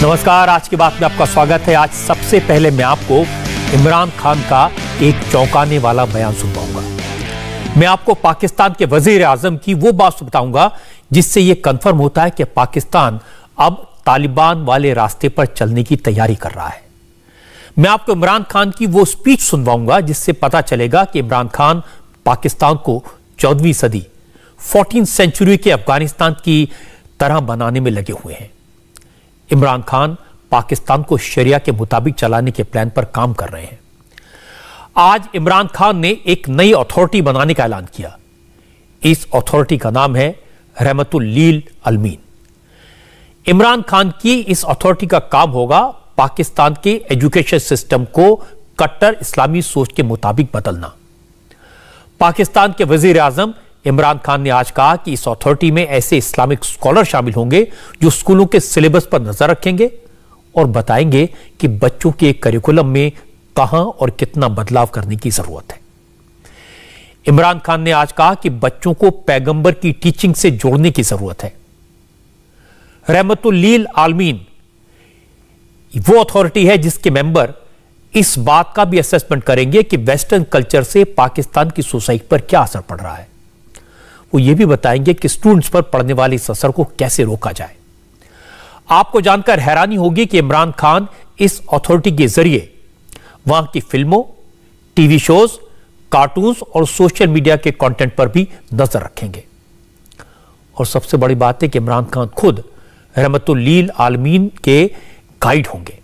नमस्कार, आज की बात में आपका स्वागत है। आज सबसे पहले मैं आपको इमरान खान का एक चौंकाने वाला बयान सुनवाऊंगा। मैं आपको पाकिस्तान के वजीर आजम की वो बात बताऊंगा जिससे यह कंफर्म होता है कि पाकिस्तान अब तालिबान वाले रास्ते पर चलने की तैयारी कर रहा है। मैं आपको इमरान खान की वो स्पीच सुनवाऊंगा जिससे पता चलेगा कि इमरान खान पाकिस्तान को 14वीं सदी 14th सेंचुरी के अफगानिस्तान की तरह बनाने में लगे हुए हैं। इमरान खान पाकिस्तान को शरिया के मुताबिक चलाने के प्लान पर काम कर रहे हैं। आज इमरान खान ने एक नई अथॉरिटी बनाने का ऐलान किया। इस अथॉरिटी का नाम है रहमतुल लील आलमीन। इमरान खान की इस अथॉरिटी का काम होगा पाकिस्तान के एजुकेशन सिस्टम को कट्टर इस्लामी सोच के मुताबिक बदलना। पाकिस्तान के वजीर आजम इमरान खान ने आज कहा कि इस अथॉरिटी में ऐसे इस्लामिक स्कॉलर शामिल होंगे जो स्कूलों के सिलेबस पर नजर रखेंगे और बताएंगे कि बच्चों के करिकुलम में कहां और कितना बदलाव करने की जरूरत है। इमरान खान ने आज कहा कि बच्चों को पैगंबर की टीचिंग से जोड़ने की जरूरत है। रहमतुल लील आलमीन वो अथॉरिटी है जिसके मेंबर इस बात का भी असेसमेंट करेंगे कि वेस्टर्न कल्चर से पाकिस्तान की सोसाइटी पर क्या असर पड़ रहा है। वो ये भी बताएंगे कि स्टूडेंट्स पर पड़ने वाले इस असर को कैसे रोका जाए। आपको जानकर हैरानी होगी कि इमरान खान इस अथॉरिटी के जरिए वहां की फिल्मों, टीवी शोज, कार्टून्स और सोशल मीडिया के कंटेंट पर भी नजर रखेंगे। और सबसे बड़ी बात है कि इमरान खान खुद रहमतुल लील आलमीन के गाइड होंगे।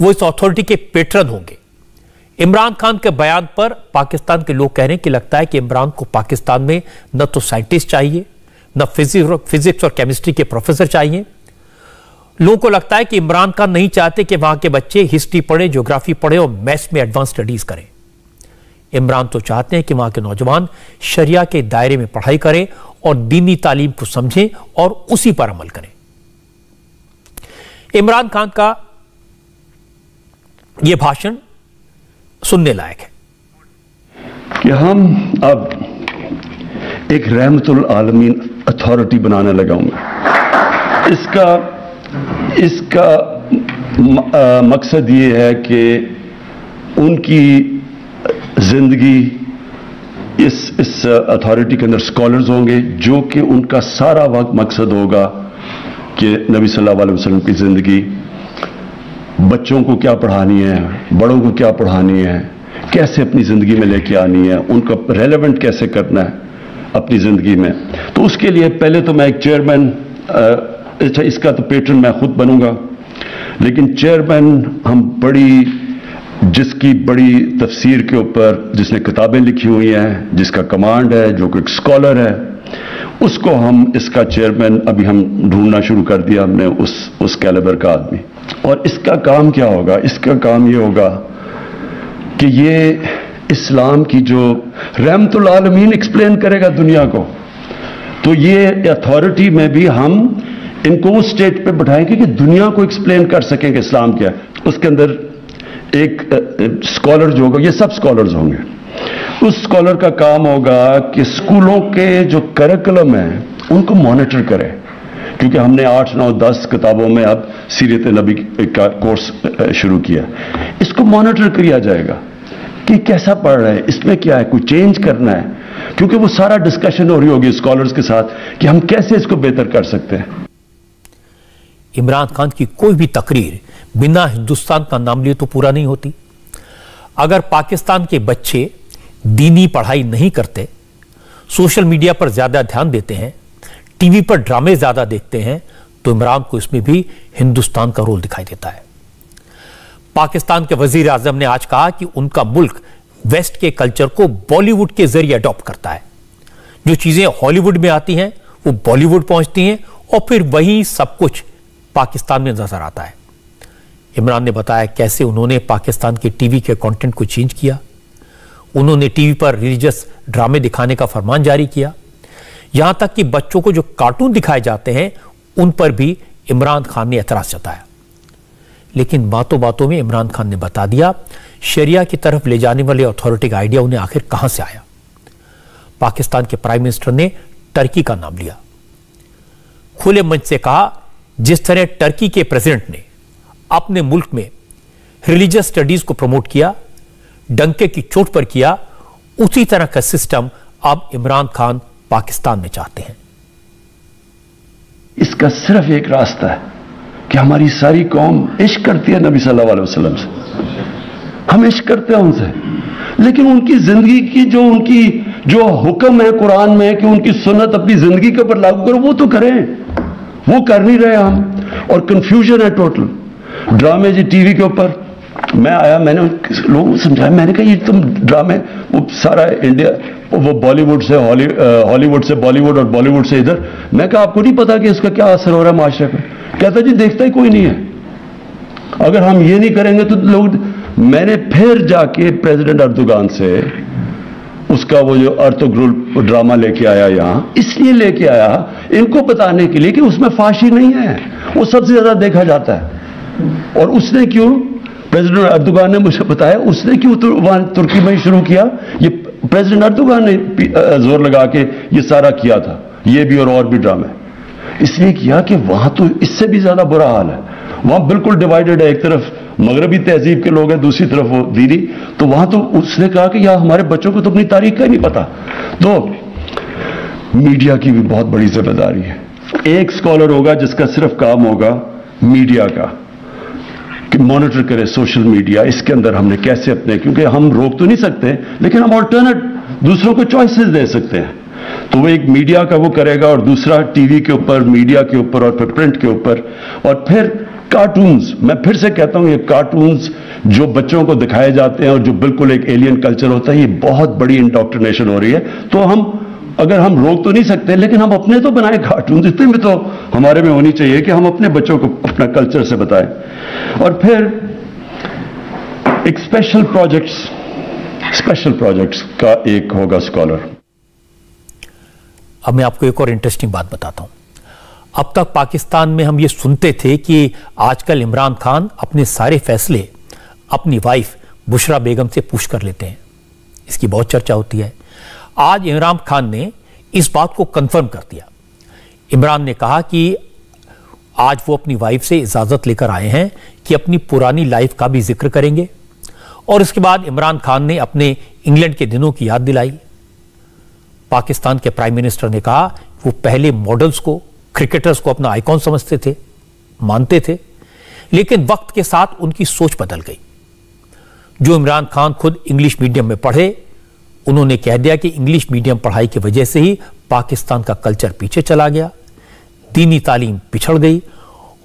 वो इस अथॉरिटी के पेट्रन होंगे। इमरान खान के बयान पर पाकिस्तान के लोग कह रहे हैं कि लगता है कि इमरान को पाकिस्तान में न तो साइंटिस्ट चाहिए, न फिजिक्स और केमिस्ट्री के प्रोफेसर चाहिए। लोगों को लगता है कि इमरान खान नहीं चाहते कि वहां के बच्चे हिस्ट्री पढ़े, ज्योग्राफी पढ़े और मैथ्स में एडवांस स्टडीज करें। इमरान तो चाहते हैं कि वहां के नौजवान शरिया के दायरे में पढ़ाई करें और दीनी तालीम को समझें और उसी पर अमल करें। इमरान खान का यह भाषण सुनने लायक है कि हम अब एक रहमतुल आलमीन अथॉरिटी बनाने लगा हूं मैं। इसका मकसद ये है कि उनकी जिंदगी इस अथॉरिटी के अंदर स्कॉलर्स होंगे जो कि उनका सारा वक्त मकसद होगा कि नबी सल्लल्लाहु अलैहि वसल्लम की जिंदगी बच्चों को क्या पढ़ानी है, बड़ों को क्या पढ़ानी है, कैसे अपनी ज़िंदगी में लेके आनी है, उनको रेलेवेंट कैसे करना है अपनी ज़िंदगी में। तो उसके लिए पहले तो मैं एक चेयरमैन, अच्छा इसका तो पेट्रन मैं खुद बनूंगा, लेकिन चेयरमैन हम जिसकी बड़ी तफसीर के ऊपर जिसने किताबें लिखी हुई हैं, जिसका कमांड है, जो कि एक स्कॉलर है, उसको हम इसका चेयरमैन अभी हम ढूंढना शुरू कर दिया हमने, उस कैलिबर का आदमी। और इसका काम क्या होगा? इसका काम ये होगा कि ये इस्लाम की जो रहमतुल आलमीन एक्सप्लेन करेगा दुनिया को, तो ये अथॉरिटी में भी हम इनको उस स्टेट पे बैठाएंगे कि दुनिया को एक्सप्लेन कर सकेंगे इस्लाम क्या। उसके अंदर एक स्कॉलर जो होगा, ये सब स्कॉलर्स होंगे, उस स्कॉलर का काम होगा कि स्कूलों के जो करिकुलम है उनको मॉनिटर करे, क्योंकि हमने 8, 9, 10 किताबों में अब सीरत नबी का कोर्स शुरू किया। इसको मॉनिटर किया जाएगा कि कैसा पढ़ रहे हैं, इसमें क्या है, कोई चेंज करना है, क्योंकि वो सारा डिस्कशन हो रही होगी स्कॉलर्स के साथ कि हम कैसे इसको बेहतर कर सकते हैं। इमरान खान की कोई भी तकरीर बिना हिंदुस्तान का नाम लिए तो पूरा नहीं होती। अगर पाकिस्तान के बच्चे दीनी पढ़ाई नहीं करते, सोशल मीडिया पर ज्यादा ध्यान देते हैं, टीवी पर ड्रामे ज्यादा देखते हैं, तो इमरान को इसमें भी हिंदुस्तान का रोल दिखाई देता है। पाकिस्तान के वजीर आजम ने आज कहा कि उनका मुल्क वेस्ट के कल्चर को बॉलीवुड के जरिए अडॉप्ट करता है। जो चीजें हॉलीवुड में आती हैं वो बॉलीवुड पहुंचती हैं और फिर वही सब कुछ पाकिस्तान में नजर आता है। इमरान ने बताया कैसे उन्होंने पाकिस्तान के टीवी के कंटेंट को चेंज किया। उन्होंने टीवी पर रिलीजियस ड्रामे दिखाने का फरमान जारी किया। यहां तक कि बच्चों को जो कार्टून दिखाए जाते हैं उन पर भी इमरान खान ने एतराज जताया। लेकिन बातों बातों में इमरान खान ने बता दिया शरिया की तरफ ले जाने वाले अथॉरिटी का आइडिया उन्हें आखिर कहां से आया। पाकिस्तान के प्राइम मिनिस्टर ने टर्की का नाम लिया। खुले मंच से कहा जिस तरह टर्की के प्रेसिडेंट ने अपने मुल्क में रिलीजियस स्टडीज को प्रमोट किया, डंके की चोट पर किया, उसी तरह का सिस्टम अब इमरान खान पाकिस्तान में चाहते हैं। इसका सिर्फ एक रास्ता है कि हमारी सारी कौम इश्क करती है नबी सल्लल्लाहु अलैहि वसल्लम से, हम इश्क करते हैं उनसे, लेकिन उनकी जिंदगी की जो हुक्म है कुरान में कि उनकी सुन्नत अपनी जिंदगी के ऊपर लागू करो, वो तो करें, वो कर नहीं रहे हम। और कंफ्यूजन है टोटल। ड्रामे जी टीवी के ऊपर, मैं आया, मैंने लोगों को समझाया, मैंने कहा ये तुम ड्रामे, वो सारा इंडिया, वो बॉलीवुड से हॉलीवुड से बॉलीवुड और बॉलीवुड से इधर, मैं कहा आपको नहीं पता कि इसका क्या असर हो रहा है माशरे पर? कहता जी देखता ही कोई नहीं है, अगर हम ये नहीं करेंगे तो लोग। मैंने फिर जाके प्रेसिडेंट अर्दोगान से उसका वो जो अर्तुगरुल ड्रामा लेके आया यहां, इसलिए लेके आया इनको बताने के लिए कि उसमें फाशी नहीं है, वो सबसे ज्यादा देखा जाता है। और उसने क्यों, प्रेसिडेंट अर्दोगान ने मुझे बताया, उसने क्यों वहां तुर्की में शुरू किया, ये प्रेसिडेंट अर्दोगान ने जोर लगा के ये सारा किया था, ये भी और भी ड्रामे इसलिए किया कि वहां तो इससे भी ज्यादा बुरा हाल है, वहां बिल्कुल डिवाइडेड है, एक तरफ मगरबी तहजीब के लोग हैं, दूसरी तरफ वो दीनी। तो वहां तो उसने कहा कि यार हमारे बच्चों को तो अपनी तारीख का ही नहीं पता। तो मीडिया की भी बहुत बड़ी जिम्मेदारी है। एक स्कॉलर होगा जिसका सिर्फ काम होगा मीडिया का, कि मॉनिटर करे सोशल मीडिया, इसके अंदर हमने कैसे अपने, क्योंकि हम रोक तो नहीं सकते लेकिन हम ऑल्टरनेट दूसरों को चॉइसेस दे सकते हैं। तो वो एक मीडिया का वो करेगा, और दूसरा टीवी के ऊपर, मीडिया के ऊपर, और फिर प्रिंट के ऊपर, और फिर कार्टून्स। मैं फिर से कहता हूं, ये कार्टून्स जो बच्चों को दिखाए जाते हैं और जो बिल्कुल एक एलियन कल्चर होता है, ये बहुत बड़ी इंडोक्ट्रिनेशन हो रही है। तो अगर हम रोक तो नहीं सकते, लेकिन हम अपने तो बनाए कार्टून्स, इतने में तो हमारे में होनी चाहिए कि हम अपने बच्चों को अपना कल्चर से बताएं। और फिर एक स्पेशल प्रोजेक्ट्स का एक होगा स्कॉलर। अब मैं आपको एक और इंटरेस्टिंग बात बताता हूं। अब तक पाकिस्तान में हम ये सुनते थे कि आजकल इमरान खान अपने सारे फैसले अपनी वाइफ बुशरा बेगम से पूछ कर लेते हैं, इसकी बहुत चर्चा होती है। आज इमरान खान ने इस बात को कंफर्म कर दिया। इमरान ने कहा कि आज वो अपनी वाइफ से इजाजत लेकर आए हैं कि अपनी पुरानी लाइफ का भी जिक्र करेंगे, और इसके बाद इमरान खान ने अपने इंग्लैंड के दिनों की याद दिलाई। पाकिस्तान के प्राइम मिनिस्टर ने कहा वो पहले मॉडल्स को, क्रिकेटर्स को अपना आइकॉन समझते थे, मानते थे, लेकिन वक्त के साथ उनकी सोच बदल गई। जो इमरान खान खुद इंग्लिश मीडियम में पढ़े, उन्होंने कह दिया कि इंग्लिश मीडियम पढ़ाई की वजह से ही पाकिस्तान का कल्चर पीछे चला गया, दीनी तालीम पिछड़ गई,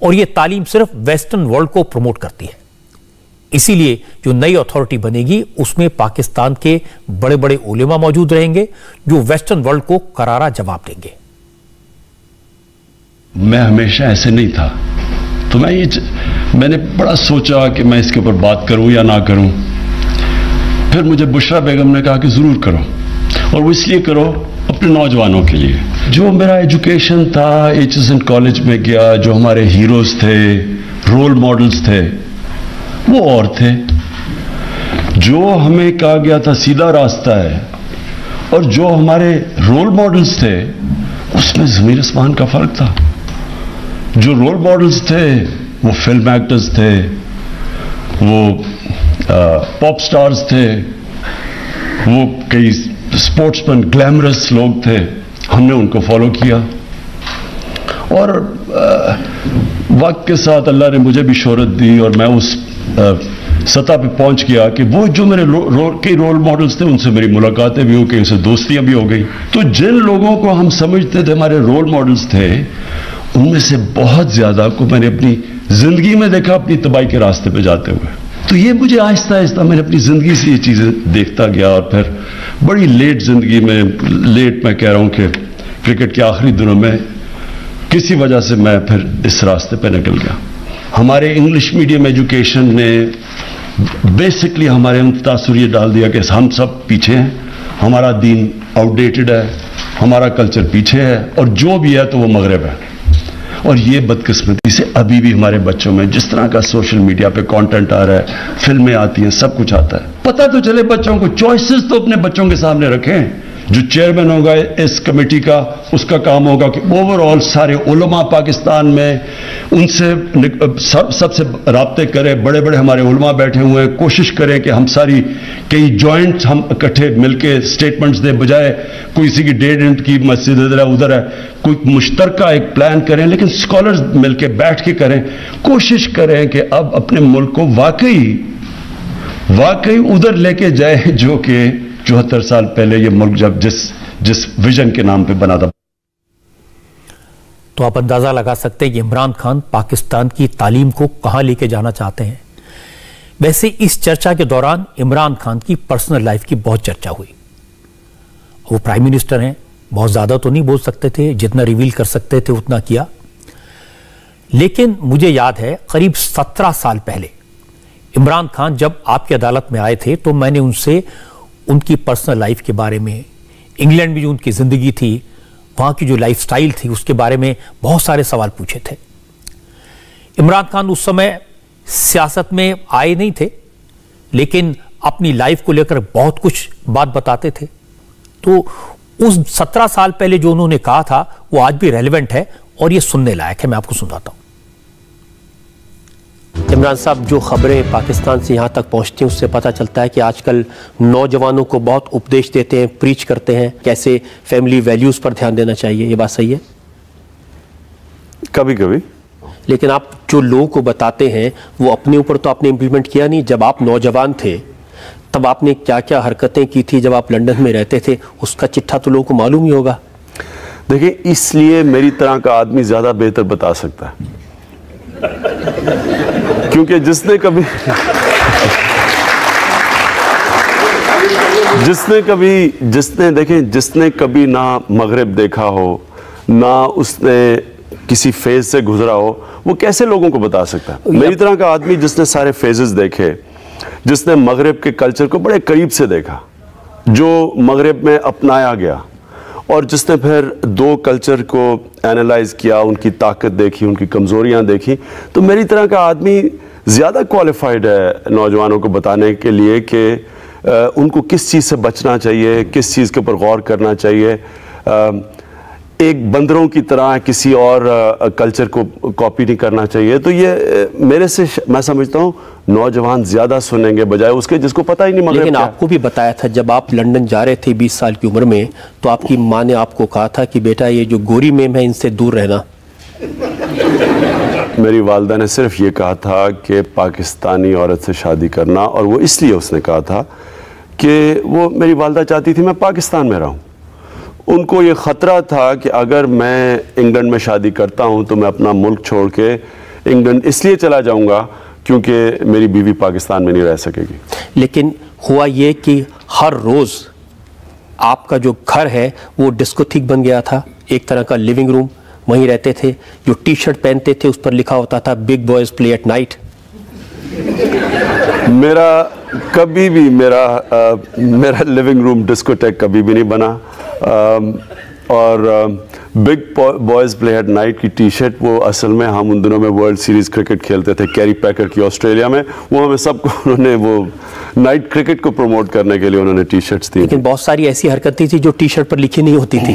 और यह तालीम सिर्फ वेस्टर्न वर्ल्ड को प्रमोट करती है। इसीलिए जो नई अथॉरिटी बनेगी उसमें पाकिस्तान के बड़े बड़े उलेमा मौजूद रहेंगे जो वेस्टर्न वर्ल्ड को करारा जवाब देंगे। मैं हमेशा ऐसे नहीं था, तो मैंने बड़ा सोचा कि मैं इसके ऊपर बात करूं या ना करूं। फिर मुझे बुशरा बेगम ने कहा कि जरूर करो, और वो इसलिए करो अपने नौजवानों के लिए। जो मेरा एजुकेशन था, HSN कॉलेज में गया, जो हमारे हीरोज थे, रोल मॉडल्स थे, वो और थे। जो हमें कहा गया था सीधा रास्ता है, और जो हमारे रोल मॉडल्स थे उसमें जमीन आसमान का फर्क था। जो रोल मॉडल्स थे वो फिल्म एक्टर्स थे, वो पॉप स्टार्स थे, वो कई स्पोर्ट्समैन, ग्लैमरस लोग थे, हमने उनको फॉलो किया। और वक्त के साथ अल्लाह ने मुझे भी शोहरत दी, और मैं उस सतह पे पहुंच गया कि वो जो मेरे कई रोल मॉडल्स थे उनसे मेरी मुलाकातें भी हो गई, उनसे दोस्तियां भी हो गई। तो जिन लोगों को हम समझते थे हमारे रोल मॉडल्स थे, उनमें से बहुत ज्यादा को मैंने अपनी जिंदगी में देखा अपनी तबाही के रास्ते पे जाते हुए। तो ये मुझे आहिस्ता आहिस्ता मैंने अपनी जिंदगी से ये चीजें देखता गया, और फिर बड़ी लेट जिंदगी में, लेट मैं कह रहा हूं कि क्रिकेट के आखिरी दिनों में किसी वजह से मैं फिर इस रास्ते पे निकल गया। हमारे इंग्लिश मीडियम एजुकेशन ने बेसिकली हमारे तासुर ये डाल दिया कि हम सब पीछे हैं, हमारा दीन आउटडेटेड है, हमारा कल्चर पीछे है, और जो भी है तो वो मगरब है। और ये बदकिस्मती से अभी भी हमारे बच्चों में जिस तरह का सोशल मीडिया पे कंटेंट आ रहा है, फिल्में आती हैं, सब कुछ आता है, पता तो चले बच्चों को, चॉइसेस तो अपने बच्चों के सामने रखें जो चेयरमैन होगा इस कमेटी का, उसका काम होगा कि ओवरऑल सारे उलमा पाकिस्तान में उनसे सबसे राब्ते करें। बड़े बड़े हमारे उलमा बैठे हुए हैं, कोशिश करें कि हम सारी कई जॉइंट्स हम इकट्ठे मिलके स्टेटमेंट्स दें, बजाय कोई किसी की डेढ़ की मस्जिद इधर है उधर है, कोई मुश्तरका एक प्लान करें, लेकिन स्कॉलर्स मिलके बैठ के करें। कोशिश करें कि अब अपने मुल्क को वाकई उधर लेके जाए जो कि 74 साल पहले ये मुल्क जब जिस विजन के नाम पे बना था। तो आप अंदाजा लगा सकते हैं कि इमरान खान पाकिस्तान की तालीम को कहां लेके जाना चाहते हैं। वैसे इस चर्चा के दौरान इमरान खान की पर्सनल लाइफ की बहुत चर्चा हुई। वो प्राइम मिनिस्टर हैं, बहुत ज्यादा तो नहीं बोल सकते थे, जितना रिवील कर सकते थे उतना किया। लेकिन मुझे याद है करीब 17 साल पहले इमरान खान जब आपकी अदालत में आए थे तो मैंने उनसे उनकी पर्सनल लाइफ के बारे में, इंग्लैंड में जो उनकी जिंदगी थी, वहां की जो लाइफस्टाइल थी, उसके बारे में बहुत सारे सवाल पूछे थे। इमरान खान उस समय सियासत में आए नहीं थे, लेकिन अपनी लाइफ को लेकर बहुत कुछ बात बताते थे। तो उस 17 साल पहले जो उन्होंने कहा था वो आज भी रेलेवेंट है और ये सुनने लायक है। मैं आपको सुनाता हूं। इमरान साहब, जो खबरें पाकिस्तान से यहाँ तक पहुँचती हैं उससे पता चलता है कि आजकल नौजवानों को बहुत उपदेश देते हैं, प्रीच करते हैं कैसे फैमिली वैल्यूज़ पर ध्यान देना चाहिए। ये बात सही है? कभी कभी। लेकिन आप जो लोगों को बताते हैं वो अपने ऊपर तो आपने इम्प्लीमेंट किया नहीं। जब आप नौजवान थे तब आपने क्या क्या हरकतें की थी जब आप लंदन में रहते थे, उसका चिट्ठा तो लोगों को मालूम ही होगा। देखिए, इसलिए मेरी तरह का आदमी ज़्यादा बेहतर बता सकता है, क्योंकि जिसने कभी ना मगरिब देखा हो, ना उसने किसी फेज से गुजरा हो, वो कैसे लोगों को बता सकता है? मेरी तरह का आदमी जिसने सारे फेजेस देखे, जिसने मगरिब के कल्चर को बड़े करीब से देखा, जो मगरिब में अपनाया गया, और जिसने फिर दो कल्चर को एनालाइज किया, उनकी ताकत देखी, उनकी कमज़ोरियां देखी, तो मेरी तरह का आदमी ज़्यादा क्वालिफाइड है नौजवानों को बताने के लिए कि उनको किस चीज़ से बचना चाहिए, किस चीज़ के ऊपर गौर करना चाहिए। एक बंदरों की तरह किसी और कल्चर को कॉपी नहीं करना चाहिए। तो ये मेरे से मैं समझता हूँ नौजवान ज़्यादा सुनेंगे बजाय उसके जिसको पता ही नहीं मगरिब। लेकिन आपको भी बताया था जब आप लंदन जा रहे थे 20 साल की उम्र में, तो आपकी माँ ने आपको कहा था कि बेटा ये जो गोरी मेम है इनसे दूर रहना। मेरी वालदा ने सिर्फ ये कहा था कि पाकिस्तानी औरत से शादी करना, और वो इसलिए उसने कहा था कि वो मेरी वालदा चाहती थी मैं पाकिस्तान में रहूं। उनको ये ख़तरा था कि अगर मैं इंग्लैंड में शादी करता हूं तो मैं अपना मुल्क छोड़ के इंग्लैंड इसलिए चला जाऊंगा क्योंकि मेरी बीवी पाकिस्तान में नहीं रह सकेगी। लेकिन हुआ ये कि हर रोज़ आपका जो घर है वो डिस्कोथिक बन गया था, एक तरह का लिविंग रूम। वहीं रहते थे, जो टी शर्ट पहनते थे उस पर लिखा होता था big boys play at night. मेरा लिविंग रूम डिस्कोटेक कभी भी नहीं बना, और big boys play at night की टी शर्ट वो असल में हम उन दिनों में वर्ल्ड सीरीज क्रिकेट खेलते थे कैरी पैकर की ऑस्ट्रेलिया में, वो हमें सबको उन्होंने वो नाइट क्रिकेट को प्रमोट करने के लिए उन्होंने टी शर्ट्स दी। लेकिन बहुत सारी ऐसी हरकतें थी जो टी शर्ट पर लिखी नहीं होती थी।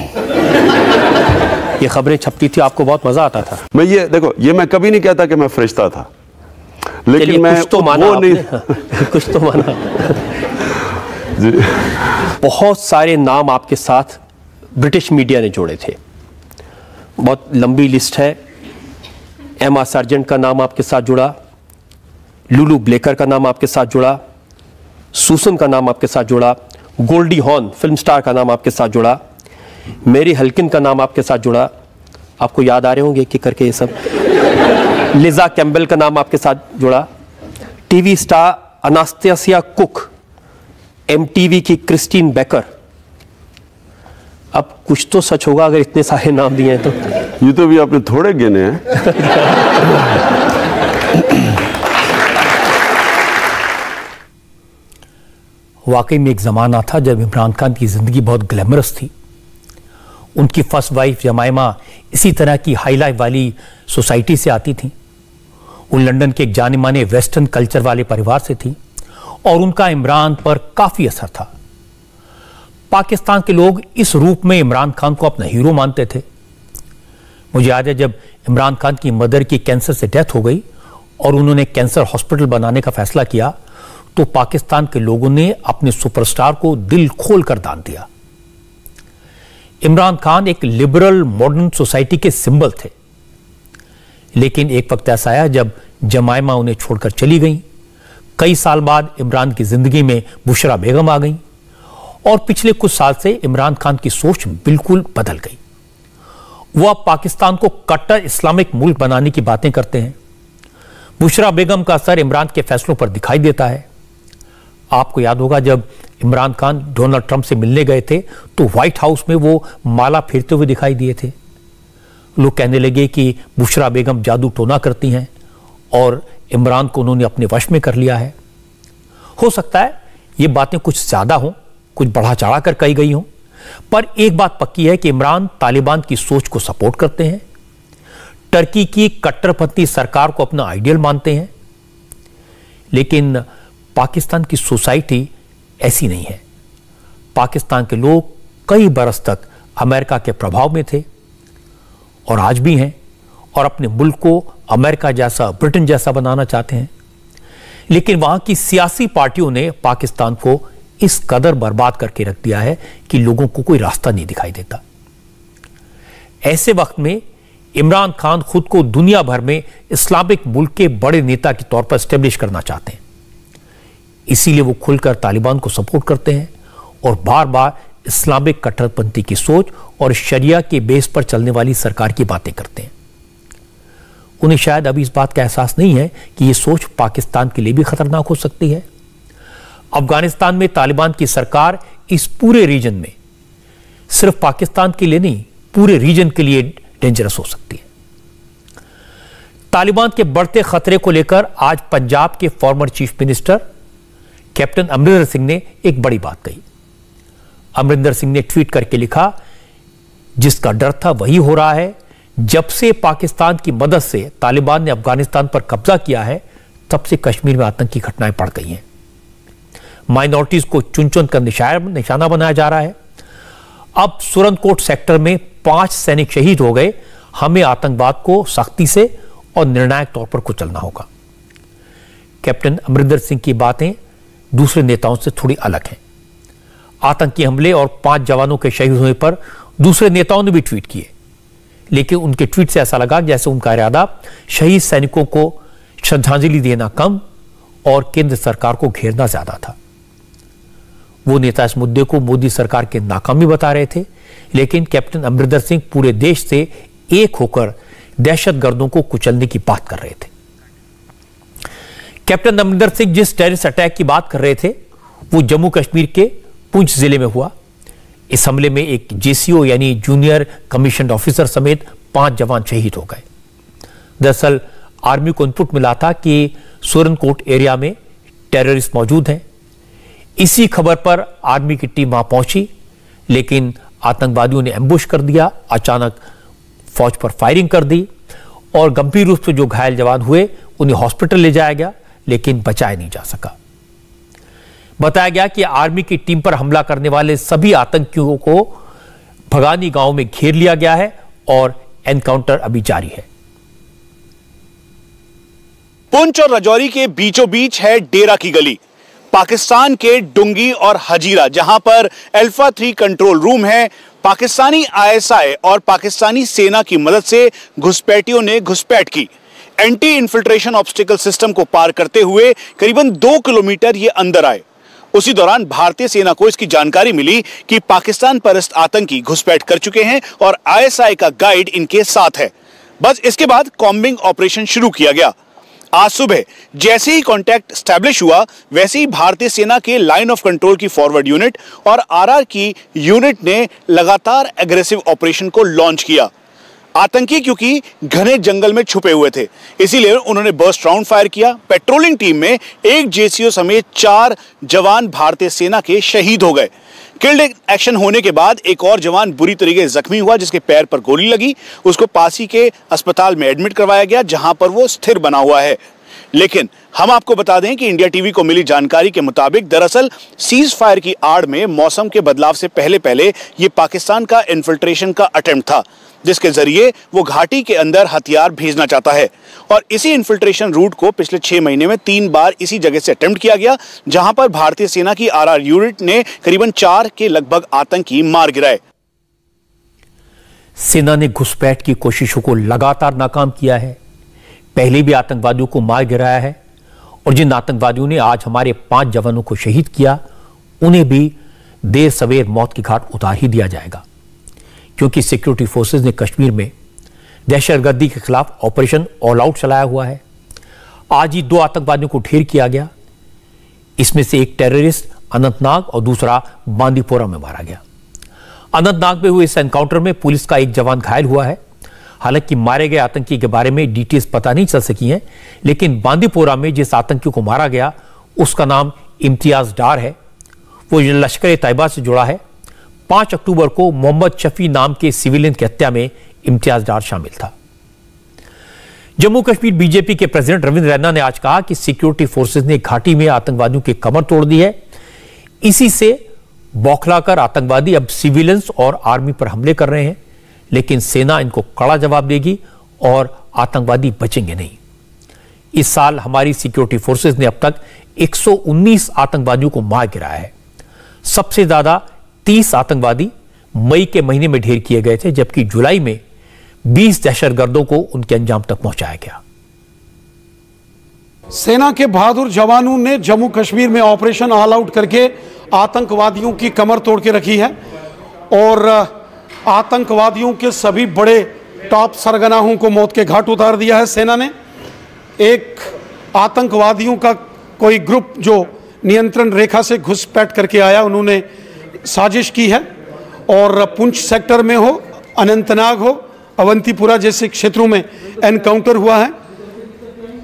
ये खबरें छपती थी, आपको बहुत मजा आता था। मैं ये देखो, ये मैं कभी नहीं कहता कि मैं फरिश्ता था, लेकिन मैं कुछ तो माना वो नहीं कुछ तो माना। बहुत सारे नाम आपके साथ ब्रिटिश मीडिया ने जोड़े थे, बहुत लंबी लिस्ट है। एमा सार्जेंट का नाम आपके साथ जुड़ा, लुलू ब्लेकर का नाम आपके साथ जुड़ा, सूसन का नाम आपके साथ जुड़ा, गोल्डी हॉर्न फिल्म स्टार का नाम आपके साथ जुड़ा, मेरी हल्किन का नाम आपके साथ जुड़ा। आपको याद आ रहे होंगे कि करके ये सब। लिजा कैम्बेल का नाम आपके साथ जुड़ा, टीवी स्टार अनास्टेसिया कुक, एमटीवी की क्रिस्टीन बेकर। अब कुछ तो सच होगा अगर इतने सारे नाम दिए हैं तो। ये तो भी आपने थोड़े गिने हैं। वाकई में एक ज़माना था जब इमरान खान की ज़िंदगी बहुत ग्लैमरस थी। उनकी फर्स्ट वाइफ जमाइमा इसी तरह की हाई लाइफ वाली सोसाइटी से आती थी। वो लंदन के एक जाने माने वेस्टर्न कल्चर वाले परिवार से थी और उनका इमरान पर काफ़ी असर था। पाकिस्तान के लोग इस रूप में इमरान खान को अपना हीरो मानते थे। मुझे याद है जब इमरान खान की मदर की कैंसर से डेथ हो गई और उन्होंने कैंसर हॉस्पिटल बनाने का फैसला किया, तो पाकिस्तान के लोगों ने अपने सुपरस्टार को दिल खोलकर दान दिया। इमरान खान एक लिबरल मॉडर्न सोसाइटी के सिंबल थे, लेकिन एक वक्त ऐसा आया जब जमाइमा उन्हें छोड़कर चली गई। कई साल बाद इमरान की जिंदगी में बुशरा बेगम आ गई और पिछले कुछ साल से इमरान खान की सोच बिल्कुल बदल गई। वो अब पाकिस्तान को कट्टर इस्लामिक मुल्क बनाने की बातें करते हैं। बुशरा बेगम का असर इमरान के फैसलों पर दिखाई देता है। आपको याद होगा जब इमरान खान डोनाल्ड ट्रंप से मिलने गए थे तो व्हाइट हाउस में वो माला फेरते हुए दिखाई दिए थे। लोग कहने लगे कि बुशरा बेगम जादू टोना करती हैं और इमरान को उन्होंने अपने वश में कर लिया है। हो सकता है ये बातें कुछ ज्यादा हों, कुछ बढ़ा चढ़ा कर कही गई हों, पर एक बात पक्की है कि इमरान तालिबान की सोच को सपोर्ट करते हैं, टर्की की कट्टरपंथी सरकार को अपना आइडियल मानते हैं। लेकिन पाकिस्तान की सोसाइटी ऐसी नहीं है। पाकिस्तान के लोग कई बरस तक अमेरिका के प्रभाव में थे और आज भी हैं और अपने मुल्क को अमेरिका जैसा, ब्रिटेन जैसा बनाना चाहते हैं। लेकिन वहां की सियासी पार्टियों ने पाकिस्तान को इस कदर बर्बाद करके रख दिया है कि लोगों को कोई रास्ता नहीं दिखाई देता। ऐसे वक्त में इमरान खान खुद को दुनिया भर में इस्लामिक मुल्क के बड़े नेता के तौर पर एस्टेब्लिश करना चाहते हैं। इसीलिए वो खुलकर तालिबान को सपोर्ट करते हैं और बार बार इस्लामिक कट्टरपंथी की सोच और शरिया के बेस पर चलने वाली सरकार की बातें करते हैं। उन्हें शायद अभी इस बात का एहसास नहीं है कि यह सोच पाकिस्तान के लिए भी खतरनाक हो सकती है। अफगानिस्तान में तालिबान की सरकार इस पूरे रीजन में, सिर्फ पाकिस्तान के लिए नहीं, पूरे रीजन के लिए डेंजरस हो सकती है। तालिबान के बढ़ते खतरे को लेकर आज पंजाब के former chief minister captain Amarinder Singh ने एक बड़ी बात कही। अमरिंदर सिंह ने ट्वीट करके लिखा, जिसका डर था वही हो रहा है। जब से पाकिस्तान की मदद से तालिबान ने अफगानिस्तान पर कब्जा किया है, तब से कश्मीर में आतंकी घटनाएं बढ़ गई हैं। माइनॉरिटीज को चुन चुन कर निशाना बनाया जा रहा है। अब सुरनकोट सेक्टर में 5 सैनिक शहीद हो गए। हमें आतंकवाद को सख्ती से और निर्णायक तौर पर कुचलना होगा। कैप्टन अमरिंदर सिंह की बातें दूसरे नेताओं से थोड़ी अलग हैं। आतंकी हमले और 5 जवानों के शहीद होने पर दूसरे नेताओं ने भी ट्वीट किए, लेकिन उनके ट्वीट से ऐसा लगा जैसे उनका इरादा शहीद सैनिकों को श्रद्धांजलि देना कम और केंद्र सरकार को घेरना ज्यादा था। वो नेता इस मुद्दे को मोदी सरकार की नाकामी बता रहे थे, लेकिन कैप्टन अमरिंदर सिंह पूरे देश से एक होकर दहशतगर्दों को कुचलने की बात कर रहे थे। कैप्टन अमरिंदर सिंह जिस टेररिस्ट अटैक की बात कर रहे थे वो जम्मू कश्मीर के पुंछ जिले में हुआ। इस हमले में एक जेसीओ यानी जूनियर कमीशन ऑफिसर समेत 5 जवान शहीद हो गए। दरअसल आर्मी को इनपुट मिला था कि सुरनकोट एरिया में टेररिस्ट मौजूद हैं। इसी खबर पर आर्मी की टीम वहां पहुंची, लेकिन आतंकवादियों ने एम्बुश कर दिया, अचानक फौज पर फायरिंग कर दी और गंभीर रूप से जो घायल जवान हुए उन्हें हॉस्पिटल ले जाया गया, लेकिन बचाया नहीं जा सका। बताया गया कि आर्मी की टीम पर हमला करने वाले सभी आतंकियों को भगानी गांव में घेर लिया गया है और एनकाउंटर अभी जारी है। पुंछ और राजौरी के बीचों बीच है डेरा की गली, पाकिस्तान के डुंगी और हजीरा, जहां पर अल्फा 3 कंट्रोल रूम है। पाकिस्तानी आईएसआई और पाकिस्तानी सेना की मदद से घुसपैठियों ने घुसपैठ की। एंटी इन्फिल्ट्रेशन ऑब्स्टिकल सिस्टम को पार करते हुए करीबन 2 किलोमीटर ये अंदर आए। उसी दौरान भारतीय सेना को इसकी जानकारी मिली कि पाकिस्तान परस्त आतंकी घुसपैठ कर चुके हैं और आईएसआई का गाइड इनके साथ है। बस इसके बाद कॉम्बिंग ऑपरेशन शुरू किया गया। आज सुबह जैसे ही कांटेक्ट स्टैब्लिश हुआ, वैसे ही भारतीय सेना के लाइन ऑफ कंट्रोल की फॉरवर्ड यूनिट और आरआर की यूनिट ने लगातार एग्रेसिव ऑपरेशन को लॉन्च किया। आतंकी क्योंकि घने जंगल में छुपे हुए थे, इसीलिए उन्होंने बर्स्ट राउंड फायर किया। पेट्रोलिंग टीम में एक जेसीओ समेत 4 जवान भारतीय सेना के शहीद हो गए। किल्ड एक्शन होने के बाद एक और जवान बुरी तरीके से जख्मी हुआ, जिसके पैर पर गोली लगी। उसको पास ही के अस्पताल में एडमिट करवाया गया, जहां पर वो स्थिर बना हुआ है। लेकिन हम आपको बता दें कि इंडिया टीवी को मिली जानकारी के मुताबिक दरअसल सीज फायर की आड़ में मौसम के बदलाव से पहले ये पाकिस्तान का इन्फिल्ट्रेशन का अटेम्प्ट था, जिसके जरिए वो घाटी के अंदर हथियार भेजना चाहता है। और इसी इन्फिल्ट्रेशन रूट को पिछले 6 महीने में 3 बार इसी जगह से अटेम्प्ट किया गया, जहां पर भारतीय सेना की आरआर यूनिट ने करीबन 4 के लगभग आतंकी मार गिराए। सेना ने घुसपैठ की कोशिशों को लगातार नाकाम किया है, पहले भी आतंकवादियों को मार गिराया है, और जिन आतंकवादियों ने आज हमारे 5 जवानों को शहीद किया, उन्हें भी देर सवेर मौत की घाट उतार ही दिया जाएगा, क्योंकि सिक्योरिटी फोर्सेस ने कश्मीर में दहशतगर्दी के खिलाफ ऑपरेशन ऑल आउट चलाया हुआ है। आज ही 2 आतंकवादियों को ढेर किया गया, इसमें से एक टेररिस्ट अनंतनाग और दूसरा बांदीपोरा में मारा गया। अनंतनाग में हुए इस एनकाउंटर में पुलिस का एक जवान घायल हुआ है। हालांकि मारे गए आतंकी के बारे में डिटेल्स पता नहीं चल सकी हैं, लेकिन बांदीपोरा में जिस आतंकी को मारा गया उसका नाम इम्तियाज डार है। वो लश्कर तैयबा से जुड़ा है। 5 अक्टूबर को मोहम्मद शफी नाम के सिविलियन की हत्या में इम्तियाज डार शामिल था। जम्मू कश्मीर बीजेपी के प्रेसिडेंट रविंद्र रैना ने आज कहा कि सिक्योरिटी फोर्सेस ने घाटी में आतंकवादियों की कमर तोड़ दी है। इसी से बौखलाकर आतंकवादी अब सिविलियंस और आर्मी पर हमले कर रहे हैं, लेकिन सेना इनको कड़ा जवाब देगी और आतंकवादी बचेंगे नहीं। इस साल हमारी सिक्योरिटी फोर्सेस ने अब तक 119 आतंकवादियों को मार गिराया है। सबसे ज्यादा 30 आतंकवादी मई के महीने में ढेर किए गए थे, जबकि जुलाई में 20 दहशतगर्दों को उनके अंजाम तक पहुंचाया गया। सेना के बहादुर जवानों ने जम्मू कश्मीर में ऑपरेशन ऑल आउट करके आतंकवादियों की कमर तोड़ के रखी है और आतंकवादियों के सभी बड़े टॉप सरगनाहों को मौत के घाट उतार दिया है। सेना ने एक आतंकवादियों का कोई ग्रुप जो नियंत्रण रेखा से घुसपैठ करके आया, उन्होंने साजिश की है और पुंछ सेक्टर में हो, अनंतनाग हो, अवंतीपुरा जैसे क्षेत्रों में एनकाउंटर हुआ है।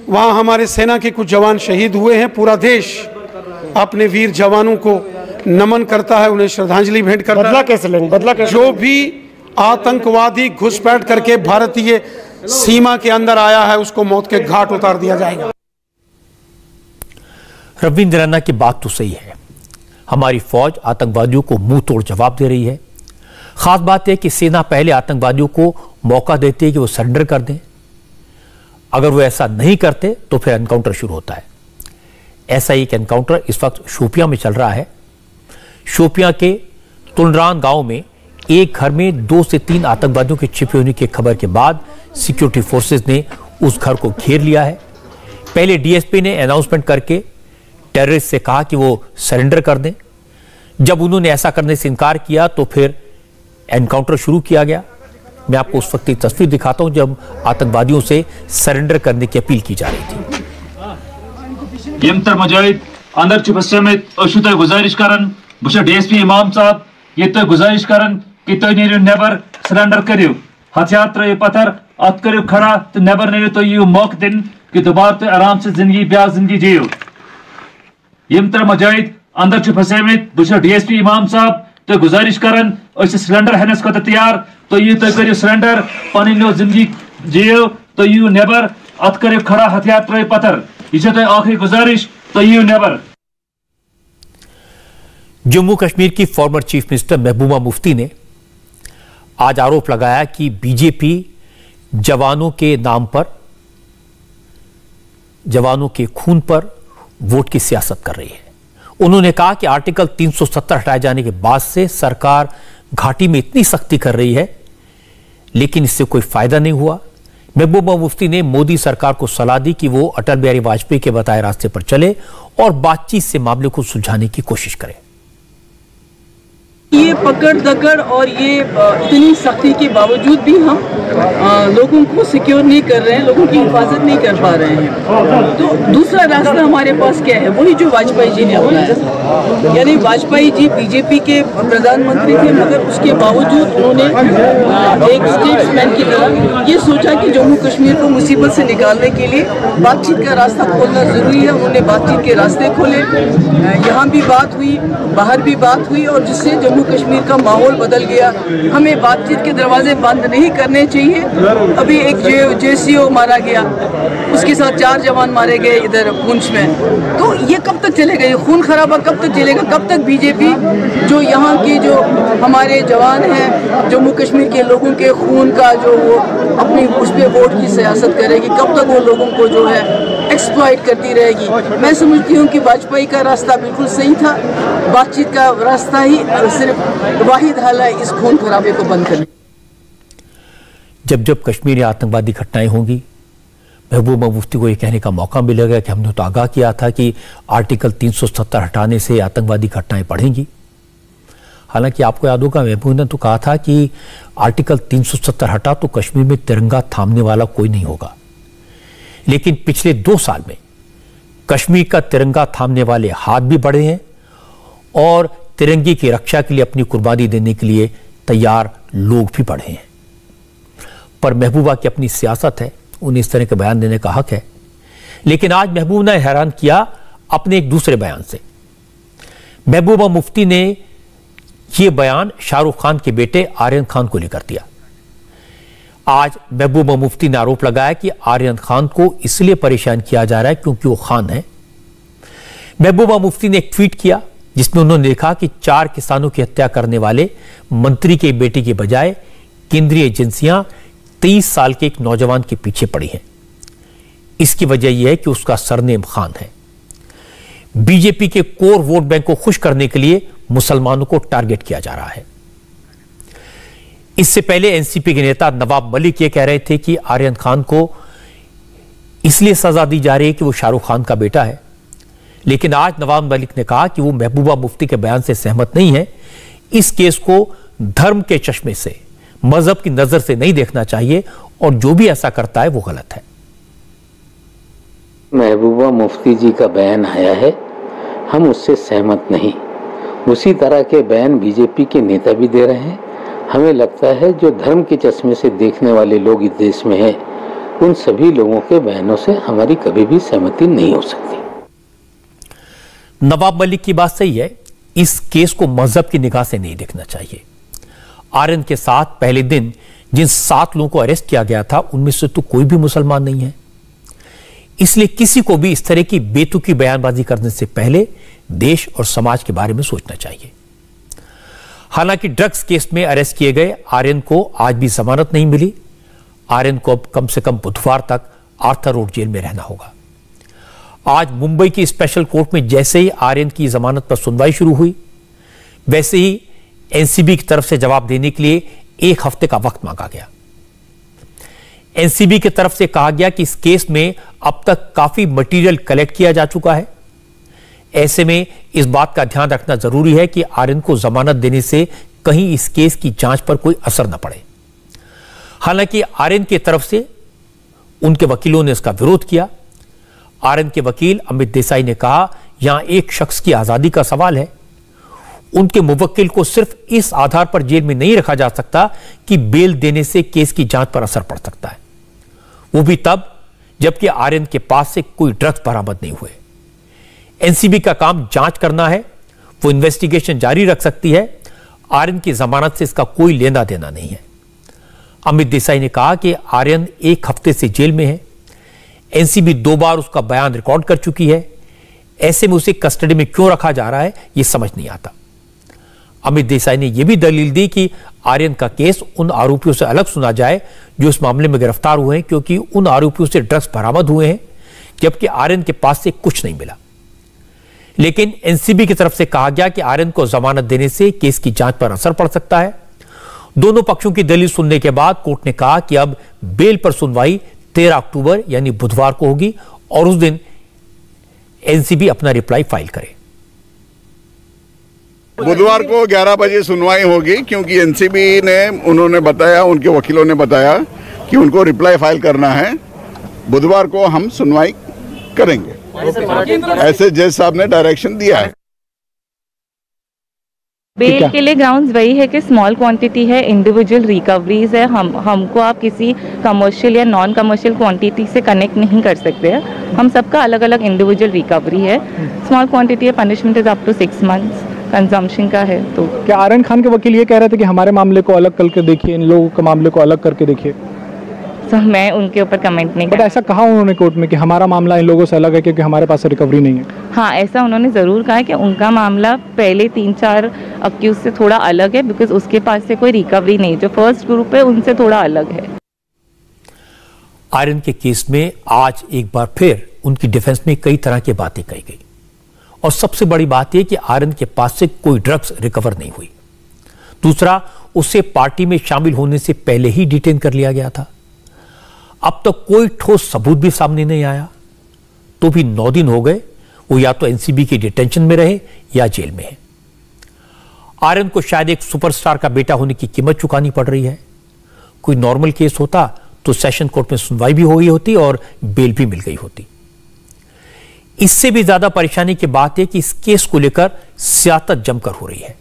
वहाँ हमारे सेना के कुछ जवान शहीद हुए हैं। पूरा देश अपने वीर जवानों को नमन करता है, उन्हें श्रद्धांजलि भेंट करता है। बदला कैसे लेंगे? जो भी आतंकवादी घुसपैठ करके भारतीय सीमा के अंदर आया है उसको मौत के घाट उतार दिया जाएगा। रविंद्र रैना की बात तो सही है। हमारी फौज आतंकवादियों को मुंह तोड़ जवाब दे रही है। खास बात यह कि सेना पहले आतंकवादियों को मौका देती है कि वो सरेंडर कर दें। अगर वो ऐसा नहीं करते तो फिर एनकाउंटर शुरू होता है। ऐसा ही एक एनकाउंटर इस वक्त शोपियां में चल रहा है। शोपियां के तुलरान गांव में एक घर में 2 से 3 आतंकवादियों के छिपे होने की खबर के बाद सिक्योरिटी फोर्सेस ने उस घर को घेर लिया है। पहले डीएसपी ने अनाउंसमेंट करके टेररिस्ट से कहा कि वो सरेंडर कर दें। जब उन्होंने ऐसा करने से इनकार किया तो फिर एनकाउंटर शुरू किया गया। मैं आपको उस वक्त की तस्वीर दिखाता हूं जब आतंकवादियों से सरेंडर करने की अपील की जा रही थी। यमतर मुजाहिद अंदर समेत गुजारिश करन बस डीएसपी इमाम साहब ये तो गुजारिश करन कि तुम नीरो नेबर सरेंडर करियो, हथियार त्रो पत्थर अत करियो खड़ा तो नेबर नीरो तो ये मौक दिन कि दोबारा तो आराम से जिंदगी ब्याह जिंदगी जियो। यमतर मुजाहिद अंदर फसेमित बस डीएसपी इमाम साहब तो गुजारिश करन सिलेंडर हेनस को तैयार तो ये तो करियो सरेंडर पानी लो जिंदगी जियो तो यू नेबर अत करियो खड़ा हथियार त्रो पत्थर ये तो आखिरी गुजारिश तो यू नेबर। जम्मू कश्मीर की former chief minister Mehbooba Mufti ने आज आरोप लगाया कि बीजेपी जवानों के नाम पर, जवानों के खून पर वोट की सियासत कर रही है। उन्होंने कहा कि आर्टिकल 370 हटाए जाने के बाद से सरकार घाटी में इतनी सख्ती कर रही है, लेकिन इससे कोई फायदा नहीं हुआ। महबूबा मुफ्ती ने मोदी सरकार को सलाह दी कि वो अटल बिहारी वाजपेयी के बताए रास्ते पर चले और बातचीत से मामले को सुलझाने की कोशिश करे। ये पकड़ दकड़ और ये इतनी सख्ती के बावजूद भी हम लोगों को सिक्योर नहीं कर रहे हैं, लोगों की हिफाजत नहीं कर पा रहे हैं। तो दूसरा रास्ता हमारे पास क्या है? वही जो वाजपेयी जी ने अपनाया। यानी वाजपेयी जी बीजेपी के प्रधानमंत्री थे, मगर उसके बावजूद उन्होंने एक स्टेट्समैन की तरह ये सोचा कि जम्मू कश्मीर को मुसीबत से निकालने के लिए बातचीत का रास्ता खोलना ज़रूरी है। उन्होंने बातचीत के रास्ते खोले, यहाँ भी बात हुई, बाहर भी बात हुई और जिससे जम्मू कश्मीर का माहौल बदल गया। हमें बातचीत के दरवाजे बंद नहीं करने चाहिए। अभी एक JCO मारा गया, उसके साथ 4 जवान मारे गए इधर पुंछ में। तो ये कब तक चलेगा? ये खून खराबा कब तक चलेगा? कब तक बीजेपी जो यहाँ की जो हमारे जवान हैं, जम्मू कश्मीर के लोगों के खून का जो वो अपनी उस पर वोट की सियासत करेगी? कब तक वो लोगों को जो है एक्सप्लॉइट करती रहेगी? मैं समझती हूँ कि वाजपेयी का रास्ता बिल्कुल सही था। बातचीत का रास्ता ही सिर्फ वाहिद हल है इस खून खराबे को बंद करने। जब जब कश्मीर में आतंकवादी घटनाएं होंगी, महबूबा मुफ्ती को यह कहने का मौका मिलेगा कि हमने तो आगाह किया था कि आर्टिकल 370 हटाने से आतंकवादी घटनाएं बढ़ेंगी। हालांकि आपको याद होगा, महबूबा ने तो कहा था कि आर्टिकल 370 हटा तो कश्मीर में तिरंगा थामने वाला कोई नहीं होगा। लेकिन पिछले 2 साल में कश्मीर का तिरंगा थामने वाले हाथ भी बढ़े हैं और तिरंगे की रक्षा के लिए अपनी कुर्बानी देने के लिए तैयार लोग भी बढ़े हैं। पर महबूबा की अपनी सियासत है, उन्हें इस तरह के बयान देने का हक है। लेकिन आज महबूबा ने हैरान किया अपने एक दूसरे बयान से। महबूबा मुफ्ती ने यह बयान शाहरुख खान के बेटे आर्यन खान को लेकर दिया। आज महबूबा मुफ्ती ने आरोप लगाया कि आर्यन खान को इसलिए परेशान किया जा रहा है क्योंकि वो खान है। महबूबा मुफ्ती ने एक ट्वीट किया जिसमें उन्होंने लिखा कि 4 किसानों की हत्या करने वाले मंत्री के बेटे के बजाय केंद्रीय एजेंसियां 23 साल के एक नौजवान के पीछे पड़ी हैं। इसकी वजह यह है कि उसका सरनेम खान है। बीजेपी के कोर वोट बैंक को खुश करने के लिए मुसलमानों को टारगेट किया जा रहा है। इससे पहले एनसीपी के नेता नवाब मलिक ये कह रहे थे कि आर्यन खान को इसलिए सजा दी जा रही है कि वो शाहरुख खान का बेटा है। लेकिन आज नवाब मलिक ने कहा कि वो महबूबा मुफ्ती के बयान से सहमत नहीं है। इस केस को धर्म के चश्मे से, मजहब की नजर से नहीं देखना चाहिए और जो भी ऐसा करता है वो गलत है। महबूबा मुफ्ती जी का बयान आया है, हम उससे सहमत नहीं। उसी तरह के बयान बीजेपी के नेता भी दे रहे हैं। हमें लगता है जो धर्म के चश्मे से देखने वाले लोग इस देश में हैं, उन सभी लोगों के बयानों से हमारी कभी भी सहमति नहीं हो सकती। नवाब मलिक की बात सही है, इस केस को मजहब की निगाह से नहीं देखना चाहिए। आर्यन के साथ पहले दिन जिन 7 लोगों को अरेस्ट किया गया था, उनमें से तो कोई भी मुसलमान नहीं है। इसलिए किसी को भी इस तरह की बेतुकी बयानबाजी करने से पहले देश और समाज के बारे में सोचना चाहिए। हालांकि ड्रग्स केस में अरेस्ट किए गए आर्यन को आज भी जमानत नहीं मिली। आर्यन को अब कम से कम बुधवार तक आर्थर रोड जेल में रहना होगा। आज मुंबई की स्पेशल कोर्ट में जैसे ही आर्यन की जमानत पर सुनवाई शुरू हुई, वैसे ही एनसीबी की तरफ से जवाब देने के लिए 1 हफ्ते का वक्त मांगा गया। एनसीबी की तरफ से कहा गया कि इस केस में अब तक काफी मटेरियल कलेक्ट किया जा चुका है। ऐसे में इस बात का ध्यान रखना जरूरी है कि आर्यन को जमानत देने से कहीं इस केस की जांच पर कोई असर न पड़े। हालांकि आर्यन की तरफ से उनके वकीलों ने इसका विरोध किया। आर्यन के वकील अमित देसाई ने कहा, यहां एक शख्स की आजादी का सवाल है। उनके मुवक्किल को सिर्फ इस आधार पर जेल में नहीं रखा जा सकता कि बेल देने से केस की जांच पर असर पड़ सकता है, वो भी तब जबकि आर्यन के पास से कोई ड्रग्स बरामद नहीं हुए। एनसीबी का काम जांच करना है, वो इन्वेस्टिगेशन जारी रख सकती है। आर्यन की जमानत से इसका कोई लेना देना नहीं है। अमित देसाई ने कहा कि आर्यन 1 हफ्ते से जेल में है। एनसीबी 2 बार उसका बयान रिकॉर्ड कर चुकी है। ऐसे में उसे कस्टडी में क्यों रखा जा रहा है, यह समझ नहीं आता। अमित देसाई ने यह भी दलील दी कि आर्यन का केस उन आरोपियों से अलग सुना जाए जो इस मामले में गिरफ्तार हुए हैं, क्योंकि उन आरोपियों से ड्रग्स बरामद हुए हैं जबकि आर्यन के पास से कुछ नहीं मिला। लेकिन एनसीबी की तरफ से कहा गया कि आर्यन को जमानत देने से केस की जांच पर असर पड़ सकता है। दोनों पक्षों की दलील सुनने के बाद कोर्ट ने कहा कि अब बेल पर सुनवाई 13 अक्टूबर यानी बुधवार को होगी और उस दिन एनसीबी अपना रिप्लाई फाइल करे। बुधवार को 11 बजे सुनवाई होगी, क्योंकि एनसीबी ने, उन्होंने बताया, उनके वकीलों ने बताया कि उनको रिप्लाई फाइल करना है। बुधवार को हम सुनवाई करेंगे, ऐसे जज साहब ने डायरेक्शन दिया है। बेल के लिए ग्राउंड्स वही है कि स्मॉल क्वांटिटी है, इंडिविजुअल रिकवरीज है। हमको आप किसी कमर्शियल या नॉन कमर्शियल क्वांटिटी से कनेक्ट नहीं कर सकते हैं। हम सबका अलग अलग इंडिविजुअल रिकवरी है। स्मॉल क्वांटिटी है, punishment is up to 6 months। Consumption का है। तो क्या आर्यन खान के वकील ये कह रहे थे कि हमारे मामले को अलग करके देखिए, इन लोगों के मामले को अलग करके देखिए? सर मैं उनके ऊपर कमेंट नहीं बट ऐसा कहा उन्होंने कोर्ट में कि हमारा मामला इन लोगों से अलग है क्योंकि हमारे पास रिकवरी नहीं है? हाँ, ऐसा उन्होंने ज़रूर कहा है कि उनका मामला पहले 3-4 अक्यूज से थोड़ा अलग है, बिकॉज उसके पास से कोई रिकवरी नहीं, जो फर्स्ट ग्रुप है उनसे थोड़ा अलग है। आर्यन के केस में आज एक बार फिर उनकी डिफेंस में कई तरह की बातें कही गई और सबसे बड़ी बात यह कि आर्यन के पास से कोई ड्रग्स रिकवर नहीं हुई। दूसरा, उसे पार्टी में शामिल होने से पहले ही डिटेन कर लिया गया था। अब तक कोई ठोस सबूत भी सामने नहीं आया, तो भी 9 दिन हो गए वो या तो एनसीबी की डिटेंशन में रहे या जेल में है। आर्यन को शायद एक सुपरस्टार का बेटा होने की कीमत चुकानी पड़ रही है। कोई नॉर्मल केस होता तो सेशन कोर्ट में सुनवाई भी हो गई होती और बेल भी मिल गई होती। इससे भी ज्यादा परेशानी की बात है कि इस केस को लेकर सियासत जमकर हो रही है।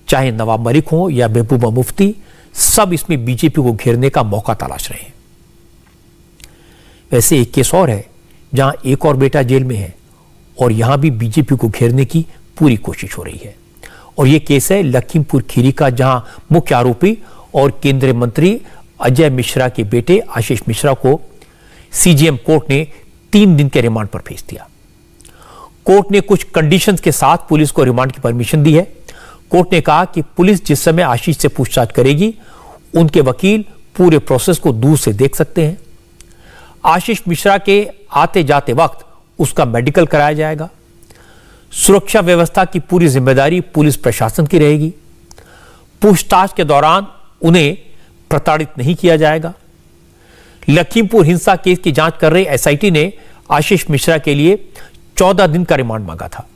चाहे नवाब मलिक हो या महबूबा मुफ्ती, सब इसमें बीजेपी को घेरने का मौका तलाश रहे हैं। वैसे एक केस और है जहां एक और बेटा जेल में है और यहां भी बीजेपी को घेरने की पूरी कोशिश हो रही है, और यह केस है लखीमपुर खीरी का, जहां मुख्य आरोपी और केंद्रीय मंत्री अजय मिश्रा के बेटे आशीष मिश्रा को सीजेएम कोर्ट ने 3 दिन के रिमांड पर भेज दिया। कोर्ट ने कुछ कंडीशंस के साथ पुलिस को रिमांड की परमिशन दी है। कोर्ट ने कहा कि पुलिस जिस समय आशीष से पूछताछ करेगी, उनके वकील पूरे प्रोसेस को दूर से देख सकते हैं। आशीष मिश्रा के आते जाते वक्त उसका मेडिकल कराया जाएगा। सुरक्षा व्यवस्था की पूरी जिम्मेदारी पुलिस प्रशासन की रहेगी। पूछताछ के दौरान उन्हें प्रताड़ित नहीं किया जाएगा। लखीमपुर हिंसा केस की जांच कर रही एसआईटी ने आशीष मिश्रा के लिए 14 दिन का रिमांड मांगा था।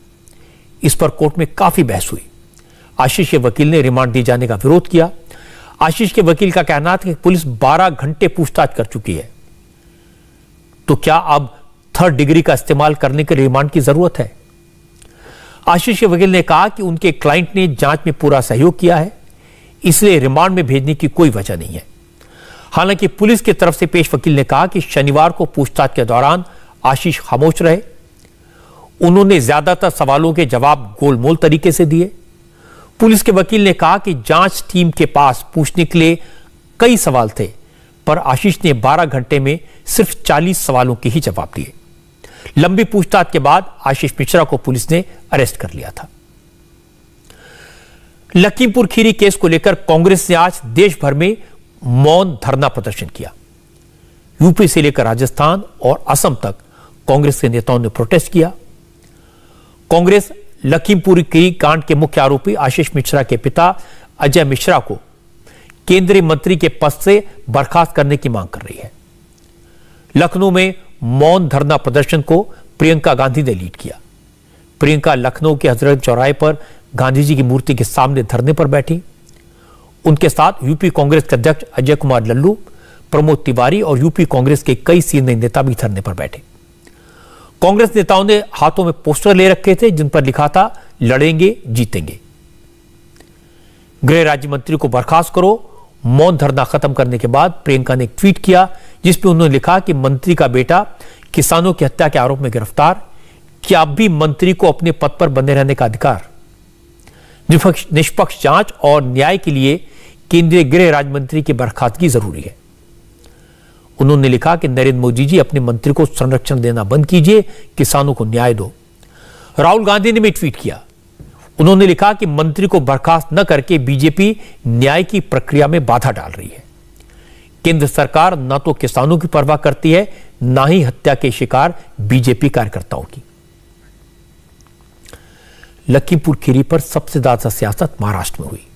इस पर कोर्ट में काफी बहस हुई। आशीष के वकील ने रिमांड दिए जाने का विरोध किया। आशीष के वकील का कहना था कि पुलिस 12 घंटे पूछताछ कर चुकी है, तो क्या अब 3rd डिग्री का इस्तेमाल करने के रिमांड की जरूरत है? आशीष के वकील ने कहा कि उनके क्लाइंट ने जांच में पूरा सहयोग किया है, इसलिए रिमांड में भेजने की कोई वजह नहीं है। हालांकि पुलिस की तरफ से पेश वकील ने कहा कि शनिवार को पूछताछ के दौरान आशीष खामोश रहे। उन्होंने ज्यादातर सवालों के जवाब गोलमोल तरीके से दिए। पुलिस के वकील ने कहा कि जांच टीम के पास पूछने के लिए कई सवाल थे, पर आशीष ने 12 घंटे में सिर्फ 40 सवालों के ही जवाब दिए। लंबी पूछताछ के बाद आशीष मिश्रा को पुलिस ने अरेस्ट कर लिया था। लखीमपुर खीरी केस को लेकर कांग्रेस ने आज देश भर में मौन धरना प्रदर्शन किया। यूपी से लेकर राजस्थान और असम तक कांग्रेस के नेताओं ने प्रोटेस्ट किया। कांग्रेस लखीमपुर खीरी कांड के मुख्य आरोपी आशीष मिश्रा के पिता अजय मिश्रा को केंद्रीय मंत्री के पद से बर्खास्त करने की मांग कर रही है। लखनऊ में मौन धरना प्रदर्शन को प्रियंका गांधी ने लीड किया। प्रियंका लखनऊ के हजरत चौराहे पर गांधी जी की मूर्ति के सामने धरने पर बैठी। उनके साथ यूपी कांग्रेस के अध्यक्ष अजय कुमार लल्लू, प्रमोद तिवारी और यूपी कांग्रेस के कई सीनियर नेता भी धरने पर बैठे। कांग्रेस नेताओं ने हाथों में पोस्टर ले रखे थे जिन पर लिखा था, लड़ेंगे जीतेंगे। गृह राज्य मंत्री को बर्खास्त करो। मौन धरना खत्म करने के बाद प्रियंका ने एक ट्वीट किया जिसमें उन्होंने लिखा कि मंत्री का बेटा किसानों की हत्या के आरोप में गिरफ्तार, क्या अब भी मंत्री को अपने पद पर बने रहने का अधिकार? निष्पक्ष जांच और न्याय के लिए केंद्रीय गृह राज्य मंत्री की बर्खास्तगी जरूरी है। उन्होंने लिखा कि नरेंद्र मोदी जी अपने मंत्री को संरक्षण देना बंद कीजिए, किसानों को न्याय दो। राहुल गांधी ने भी ट्वीट किया। उन्होंने लिखा कि मंत्री को बर्खास्त न करके बीजेपी न्याय की प्रक्रिया में बाधा डाल रही है। केंद्र सरकार न तो किसानों की परवाह करती है, न ही हत्या के शिकार बीजेपी कार्यकर्ताओं की। लखीमपुर खीरी पर सबसे ज्यादा सियासत महाराष्ट्र में हुई।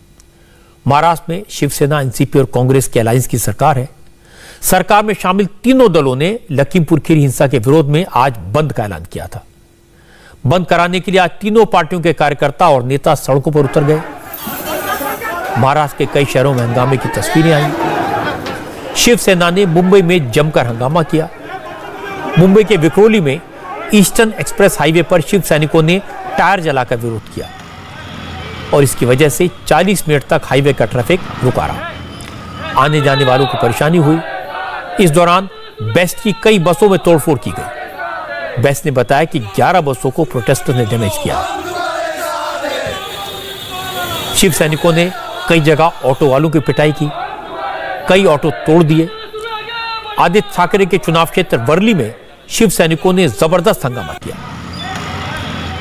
महाराष्ट्र में शिवसेना, एनसीपी और कांग्रेस की अलायंस की सरकार है। सरकार में शामिल तीनों दलों ने लखीमपुर खीरी हिंसा के विरोध में आज बंद का ऐलान किया था। बंद कराने के लिए आज तीनों पार्टियों के कार्यकर्ता और नेता सड़कों पर उतर गए। महाराष्ट्र के कई शहरों में हंगामे की तस्वीरें आई। शिवसेना ने मुंबई में जमकर हंगामा किया। मुंबई के विक्रोली में ईस्टर्न एक्सप्रेस हाईवे पर शिव सैनिकों ने टायर जलाकर विरोध किया और इसकी वजह से 40 मिनट तक हाईवे का ट्रैफिक रुका रहा। आने जाने वालों को परेशानी हुई। इस दौरान बेस्ट की कई बसों में तोड़फोड़ की गई। बेस्ट ने बताया कि 11 बसों को प्रोटेस्टर ने डैमेज किया। शिव सैनिकों ने कई जगह ऑटो वालों की पिटाई की, कई ऑटो तोड़ दिए। आदित्य ठाकरे के चुनाव क्षेत्र वर्ली में शिव सैनिकों ने जबरदस्त हंगामा किया।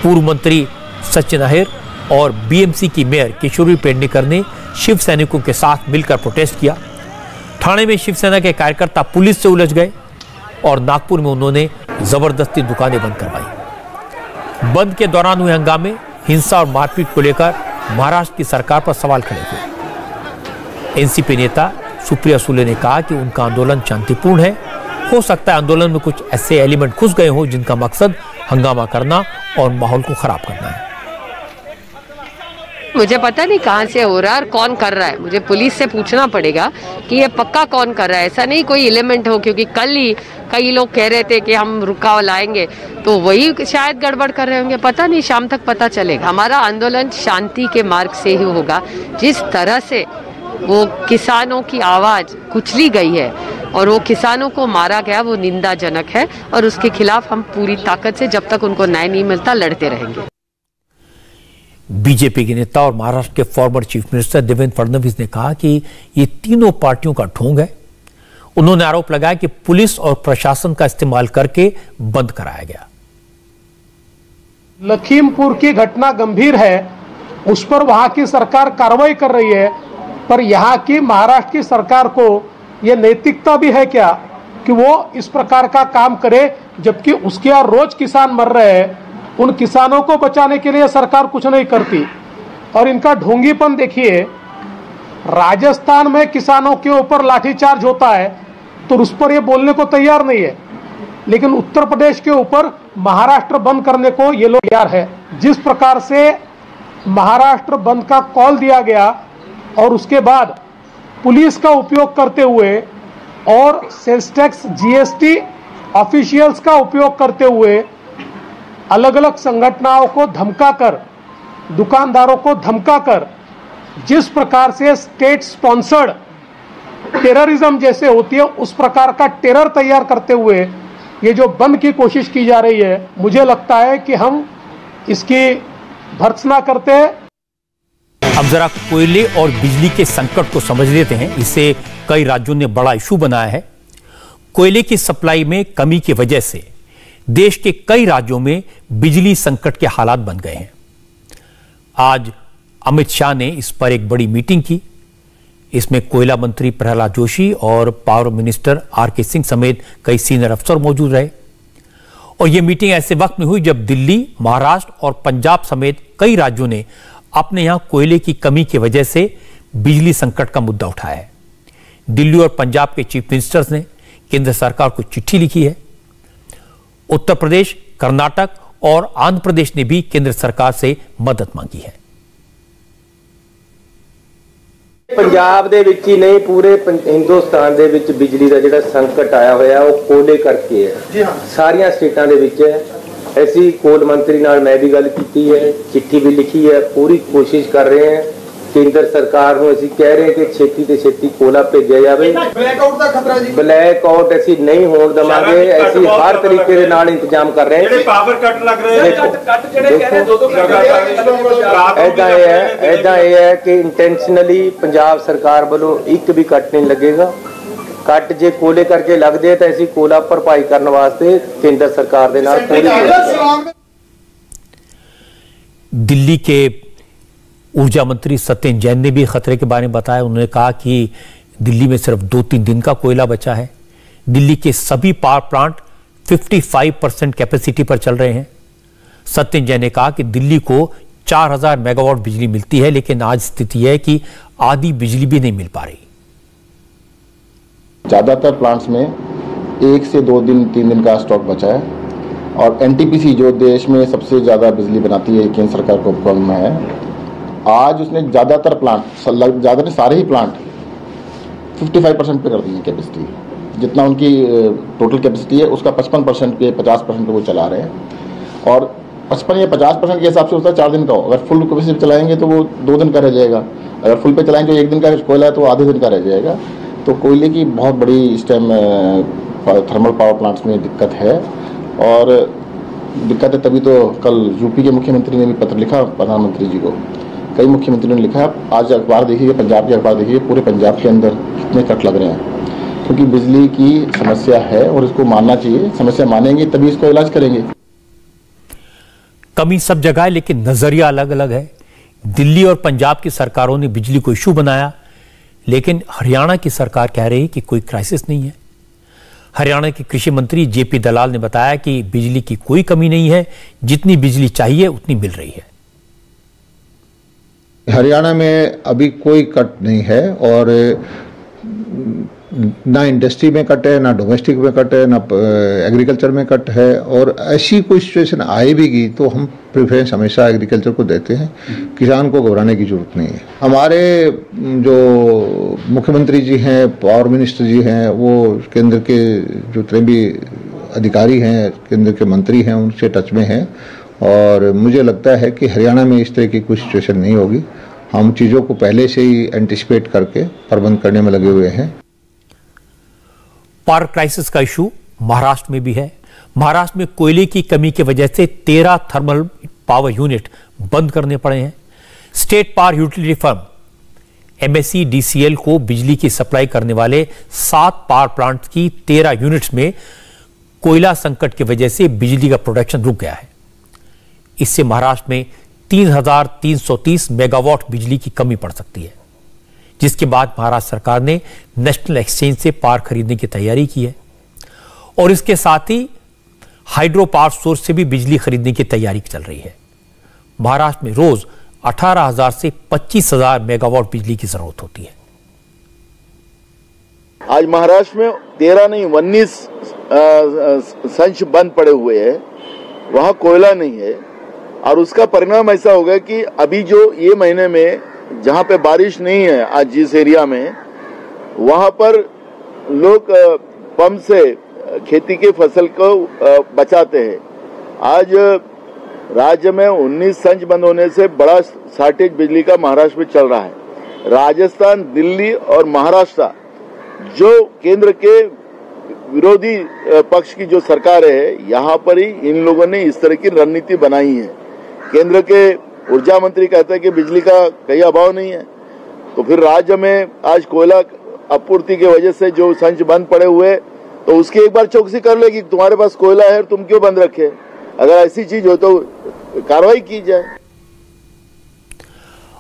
पूर्व मंत्री सचिन अहिर और बीएमसी की मेयर किशोरी पेडनेकर ने शिव सैनिकों के साथ मिलकर प्रोटेस्ट किया। ठाणे में शिवसेना के कार्यकर्ता पुलिस से उलझ गए और नागपुर में उन्होंने जबरदस्ती दुकानें बंद करवाई। बंद के दौरान हुए हंगामे, हिंसा और मारपीट को लेकर महाराष्ट्र की सरकार पर सवाल खड़े हुए। एनसीपी नेता सुप्रिया सुले ने कहा कि उनका आंदोलन शांतिपूर्ण है। हो सकता है आंदोलन में कुछ ऐसे एलिमेंट घुस गए हों जिनका मकसद हंगामा करना और माहौल को खराब करना है। मुझे पता नहीं कहाँ से हो रहा है और कौन कर रहा है, मुझे पुलिस से पूछना पड़ेगा कि ये पक्का कौन कर रहा है। ऐसा नहीं कोई एलिमेंट हो, क्योंकि कल ही कई लोग कह रहे थे कि हम रुकाव लाएंगे, तो वही शायद गड़बड़ कर रहे होंगे, पता नहीं, शाम तक पता चलेगा। हमारा आंदोलन शांति के मार्ग से ही होगा। जिस तरह से वो किसानों की आवाज कुचली गई है और वो किसानों को मारा गया, वो निंदाजनक है और उसके खिलाफ हम पूरी ताकत से जब तक उनको न्याय नहीं मिलता लड़ते रहेंगे। बीजेपी के नेता और महाराष्ट्र के former chief minister Devendra Fadnavis ने कहा कि ये तीनों पार्टियों का ढोंग है। उन्होंने आरोप लगाया कि पुलिस और प्रशासन का इस्तेमाल करके बंद कराया गया। लखीमपुर की घटना गंभीर है, उस पर वहां की सरकार कार्रवाई कर रही है, पर यहाँ की महाराष्ट्र की सरकार को यह नैतिकता भी है क्या कि वो इस प्रकार का काम करे, जबकि उसके यहाँ रोज किसान मर रहे हैं। उन किसानों को बचाने के लिए सरकार कुछ नहीं करती। और इनका ढोंगीपन देखिए, राजस्थान में किसानों के ऊपर लाठीचार्ज होता है तो उस पर ये बोलने को तैयार नहीं है, लेकिन उत्तर प्रदेश के ऊपर महाराष्ट्र बंद करने को ये लोग तैयार है। जिस प्रकार से महाराष्ट्र बंद का कॉल दिया गया और उसके बाद पुलिस का उपयोग करते हुए और सेल्स टैक्स जीएसटी ऑफिशियल्स का उपयोग करते हुए अलग अलग संगठनों को धमकाकर, दुकानदारों को धमकाकर, जिस प्रकार से स्टेट स्पॉन्सर्ड टेररिज्म जैसे होती है उस प्रकार का टेरर तैयार करते हुए ये जो बंद की कोशिश की जा रही है, मुझे लगता है कि हम इसकी भर्त्सना करते हैं। अब जरा कोयले और बिजली के संकट को समझ लेते हैं। इसे कई राज्यों ने बड़ा इशू बनाया है। कोयले की सप्लाई में कमी की वजह से देश के कई राज्यों में बिजली संकट के हालात बन गए हैं। आज अमित शाह ने इस पर एक बड़ी मीटिंग की। इसमें कोयला मंत्री प्रहलाद जोशी और पावर मिनिस्टर आर.के. सिंह समेत कई सीनियर अफसर मौजूद रहे। और यह मीटिंग ऐसे वक्त में हुई जब दिल्ली, महाराष्ट्र और पंजाब समेत कई राज्यों ने अपने यहां कोयले की कमी की वजह से बिजली संकट का मुद्दा उठाया है। दिल्ली और पंजाब के चीफ मिनिस्टर्स ने केंद्र सरकार को चिट्ठी लिखी है। उत्तर प्रदेश, कर्नाटक और आंध्र प्रदेश ने भी केंद्र सरकार से मदद मांगी है। पंजाब दे विच ही नहीं, पूरे हिंदुस्तान दे विच बिजली का जिहड़ा संकट आया होया वो कोयले करके है। सारिया स्टेटां दे विच है। ऐसी कोल मंत्री नाल मैं भी गल की है, चिट्ठी भी लिखी है, पूरी कोशिश कर रहे हैं। केंद्र सरकार को असीं कह रहे हैं कि छेती ते छेती कोला भेजा जाए। ब्लैकआउट का खतरा जी, ब्लैकआउट असीं नहीं होण देवांगे। असीं हर तरीके दे नाल इंतजाम कर रहे हैं। पावर कट लग रहे हैं, ऐदा है कि इंटेंशनली पंजाब सरकार वालों एक भी कट नहीं लगेगा। कट जे कोले करके लगते हैं तो ऐसी कोला भरपाई करने वास्ते केंद्र सरकार दे नाल पूरी। दिल्ली के ऊर्जा मंत्री सत्येंद्र जैन ने भी खतरे के बारे में बताया। उन्होंने कहा कि दिल्ली में सिर्फ 2-3 दिन का कोयला बचा है। दिल्ली के सभी पावर प्लांट 55% कैपेसिटी पर चल रहे हैं। सत्येंद्र जैन ने कहा कि दिल्ली को 4000 मेगावाट बिजली मिलती है, लेकिन आज स्थिति है कि आधी बिजली भी नहीं मिल पा रही। ज़्यादातर प्लांट्स में 1 से 2 दिन 3 दिन का स्टॉक बचा है। और एनटीपीसी जो देश में सबसे ज़्यादा बिजली बनाती है, केंद्र सरकार को उपक्रम में है, आज उसने ज़्यादातर प्लांट, ज़्यादा सारे ही प्लांट 55% पे कर दी है कैपेसिटी। जितना उनकी टोटल कैपेसिटी है उसका 55% पे 50% पे वो चला रहे हैं। और 55 या 50% के हिसाब से होता है 4 दिन का हो। अगर फुल कैपेसिटी चलाएंगे तो वो 2 दिन का रह जाएगा। अगर फुल पे चलाएंगे तो 1 दिन का कोयला है तो आधे दिन का रह जाएगा। तो कोयले की बहुत बड़ी इस टाइम थर्मल पावर प्लांट्स में दिक्कत है। और दिक्कत है तभी तो कल यूपी के मुख्यमंत्री ने भी पत्र लिखा प्रधानमंत्री जी को कई मुख्यमंत्रियों ने लिखा है। आज अखबार देखिए, पंजाब के अखबार देखिए, पूरे पंजाब के अंदर कितने कट लग रहे हैं, क्योंकि बिजली की समस्या है और इसको मानना चाहिए। समस्या मानेंगे तभी इसको इलाज करेंगे। कमी सब जगह है, लेकिन नजरिया अलग अलग है। दिल्ली और पंजाब की सरकारों ने बिजली को इशू बनाया, लेकिन हरियाणा की सरकार कह रही है कि कोई क्राइसिस नहीं है। हरियाणा के कृषि मंत्री जेपी दलाल ने बताया कि बिजली की कोई कमी नहीं है, जितनी बिजली चाहिए उतनी मिल रही है। हरियाणा में अभी कोई कट नहीं है, और ना इंडस्ट्री में कट है, ना डोमेस्टिक में कट है, ना एग्रीकल्चर में कट है। और ऐसी कोई सिचुएशन आएगी तो हम प्रेफरेंस हमेशा एग्रीकल्चर को देते हैं। किसान को घबराने की जरूरत नहीं है। हमारे जो मुख्यमंत्री जी हैं, पावर मिनिस्टर जी हैं, वो केंद्र के जो जितने भी अधिकारी हैं, केंद्र के मंत्री हैं, उनसे टच में हैं, और मुझे लगता है कि हरियाणा में इस तरह की कोई सिचुएशन नहीं होगी। हम चीज़ों को पहले से ही एंटिसिपेट करके प्रबंध करने में लगे हुए हैं। पावर क्राइसिस का इशू महाराष्ट्र में भी है। महाराष्ट्र में कोयले की कमी की वजह से 13 थर्मल पावर यूनिट बंद करने पड़े हैं। State power utility firm MSEDCL को बिजली की सप्लाई करने वाले 7 पावर प्लांट की 13 यूनिट्स में कोयला संकट की वजह से बिजली का प्रोडक्शन रुक गया है। इससे महाराष्ट्र में 3,330 मेगावाट बिजली की कमी पड़ सकती है, जिसके बाद महाराष्ट्र सरकार ने नेशनल एक्सचेंज से पावर खरीदने की तैयारी की है, और इसके साथ ही हाइड्रो पावर सोर्स से भी बिजली खरीदने की तैयारी चल रही है। महाराष्ट्र में रोज 18,000 से 25,000 मेगावाट बिजली की जरूरत होती है। आज महाराष्ट्र में 13 नहीं 19 संच बंद पड़े हुए हैं, वहां कोयला नहीं है, और उसका परिणाम ऐसा होगा कि अभी जो ये महीने में जहां पे बारिश नहीं है, आज जिस एरिया में, वहां पर लोग पंप से खेती के फसल को बचाते हैं। आज राज्य में 19 संच बंद होने से बड़ा शॉर्टेज बिजली का महाराष्ट्र में चल रहा है। राजस्थान, दिल्ली और महाराष्ट्र जो केंद्र के विरोधी पक्ष की जो सरकार है, यहाँ पर ही इन लोगों ने इस तरह की रणनीति बनाई है। केंद्र के ऊर्जा मंत्री कहते हैं कि बिजली का कहीं अभाव नहीं है, तो फिर राज्य में आज कोयला आपूर्ति की वजह से जो संच बंद पड़े हुए, तो उसकी एक बार चौकसी कर ले कि तुम्हारे पास कोयला है, तुम क्यों बंद रखे। अगर ऐसी चीज हो तो कार्रवाई की जाए।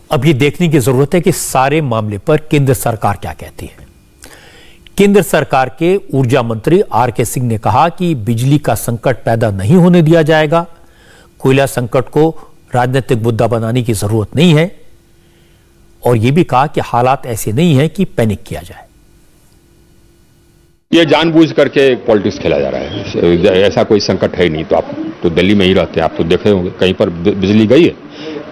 अब ये देखने की जरूरत है कि सारे मामले पर केंद्र सरकार क्या कहती है। केंद्र सरकार के ऊर्जा मंत्री RK सिंह ने कहा कि बिजली का संकट पैदा नहीं होने दिया जाएगा। कोयला संकट को राजनीतिक मुद्दा बनाने की जरूरत नहीं है, और यह भी कहा कि हालात ऐसे नहीं है कि पैनिक किया जाए। ये जानबूझ करके पॉलिटिक्स खेला जा रहा है। ऐसा कोई संकट है नहीं। तो आप तो दिल्ली में ही रहते हैं, आप तो देखे होंगे कहीं पर बिजली गई है,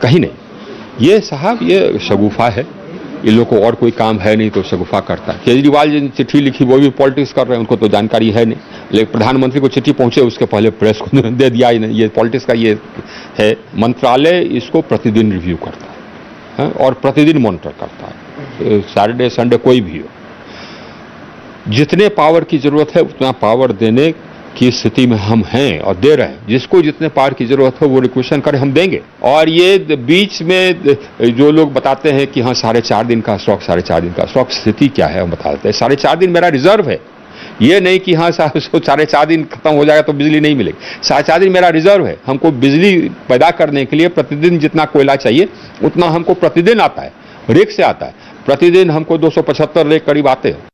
कहीं नहीं। ये साहब ये शगुफा है, इन लोग को और कोई काम है नहीं तो शगुफा करता है। केजरीवाल जी ने चिट्ठी लिखी, वो भी पॉलिटिक्स कर रहे हैं, उनको तो जानकारी है नहीं, लेकिन प्रधानमंत्री को चिट्ठी पहुंचे उसके पहले प्रेस को दे दिया ही नहीं। ये पॉलिटिक्स का ये है। मंत्रालय इसको प्रतिदिन रिव्यू करता है और प्रतिदिन मॉनिटर करता है, सैटरडे संडे कोई भी हो। जितने पावर की जरूरत है उतना पावर देने की स्थिति में हम हैं और दे रहे हैं। जिसको जितने पावर की जरूरत हो वो रिक्वेशन करे, हम देंगे। और ये बीच में जो लोग बताते हैं कि हाँ 4.5 दिन का स्टॉक, 4.5 दिन का स्टॉक, स्थिति क्या है हम बता देते हैं। 4.5 दिन मेरा रिजर्व है, ये नहीं कि हाँ 4.5 दिन खत्म हो जाएगा तो बिजली नहीं मिलेगी। 4.5 दिन मेरा रिजर्व है। हमको बिजली पैदा करने के लिए प्रतिदिन जितना कोयला चाहिए उतना हमको प्रतिदिन आता है, रेक से आता है। प्रतिदिन हमको 275 रेक करीब आते हैं।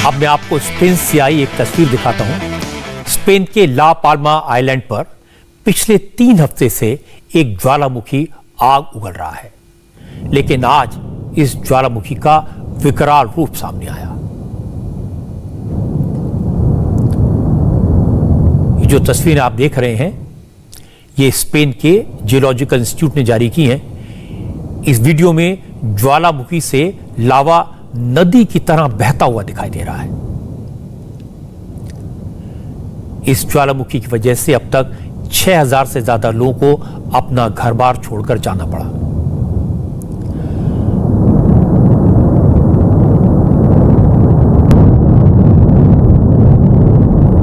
अब मैं आपको स्पेन से आई एक तस्वीर दिखाता हूं। स्पेन के ला पाल्मा आइलैंड पर पिछले 3 हफ्ते से एक ज्वालामुखी आग उगल रहा है, लेकिन आज इस ज्वालामुखी का विकराल रूप सामने आया। ये जो तस्वीरें आप देख रहे हैं, ये स्पेन के जियोलॉजिकल इंस्टीट्यूट ने जारी की हैं। इस वीडियो में ज्वालामुखी से लावा नदी की तरह बहता हुआ दिखाई दे रहा है। इस ज्वालामुखी की वजह से अब तक 6,000 से ज्यादा लोगों को अपना घर बार छोड़कर जाना पड़ा।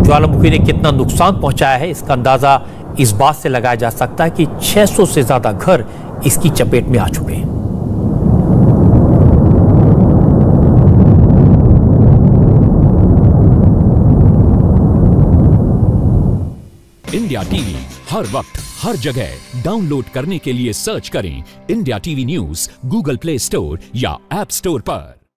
ज्वालामुखी ने कितना नुकसान पहुंचाया है इसका अंदाजा इस बात से लगाया जा सकता है कि 600 से ज्यादा घर इसकी चपेट में आ चुके हैं। इंडिया टीवी हर वक्त हर जगह डाउनलोड करने के लिए सर्च करें India TV news Google play store या ऐप स्टोर पर।